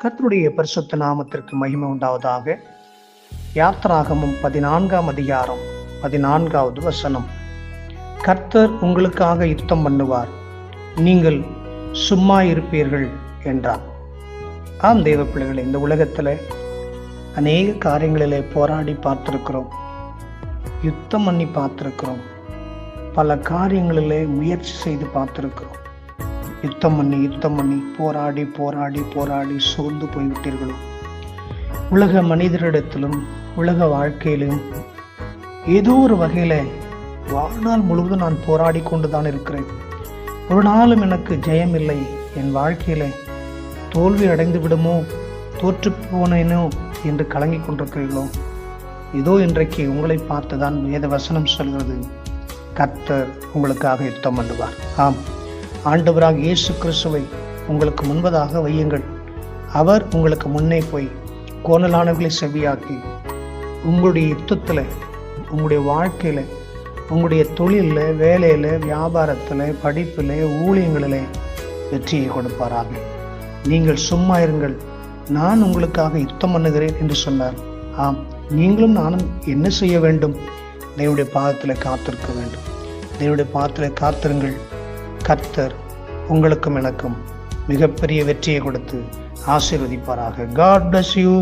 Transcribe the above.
கர்த்தருடைய பரிசுத்த நாமத்திற்கு மகிமை உண்டாவதாக. யாத்திராகமம் 14ஆம் அதிகாரம் 14வது வசனம். கர்த்தர் உங்களுக்காக யுத்தம் பண்ணுவார், நீங்கள் சும்மா இருப்பீர்கள் என்றார். ஆம் தேவ பிள்ளைகளை, இந்த உலகத்தில் அநேக காரியங்களிலே போராடி பார்த்திருக்கிறோம், யுத்தம் பண்ணி பார்த்திருக்கிறோம், பல காரியங்களிலே முயற்சி செய்து பார்த்திருக்கிறோம். யுத்தம் பண்ணி போராடி சோர்ந்து போய்விட்டீர்களோ? உலக மனிதரிடத்திலும் உலக வாழ்க்கையிலும் ஏதோ ஒரு வகையில வாழ்நாள் முழுவதும் நான் போராடி கொண்டுதான் இருக்கிறேன், ஒரு நாளும் எனக்கு ஜெயம் இல்லை, என் வாழ்க்கையில தோல்வி அடைந்து விடுமோ, தோற்று போனேனோ என்று கலங்கி கொண்டிருக்கிறீர்களோ? இதோ இன்றைக்கு உங்களை பார்த்துதான் வேத வசனம் சொல்கிறது, கர்த்தர் உங்களுக்காக யுத்தம் பண்ணுவார். ஆம், ஆண்டவராக இயேசு கிறிஸ்துவை உங்களுக்கு முன்பதாக வையுங்கள். அவர் உங்களுக்கு முன்னே போய் கோணலானவர்களை செவியாக்கி உங்களுடைய யுத்தத்தில், உங்களுடைய வாழ்க்கையில், உங்களுடைய தொழிலில், வேலையில், வியாபாரத்தில், படிப்பில், ஊழியங்களில் வெற்றியை கொடுப்பாராக. நீங்கள் சும்மா இருங்கள், நான் உங்களுக்காக யுத்தம் பண்ணுகிறேன் என்று சொன்னார். ஆம், நீங்களும் நானும் என்ன செய்ய வேண்டும்? தேவனுடைய பாதத்தில் காத்திருக்க வேண்டும். தேவனுடைய பாதத்தில் காத்திருங்கள். கர்த்தர் உங்களுக்கும் எனக்கும் மிகப்பெரிய வெற்றியை கொடுத்து ஆசீர்வதிப்பாராக. God bless you.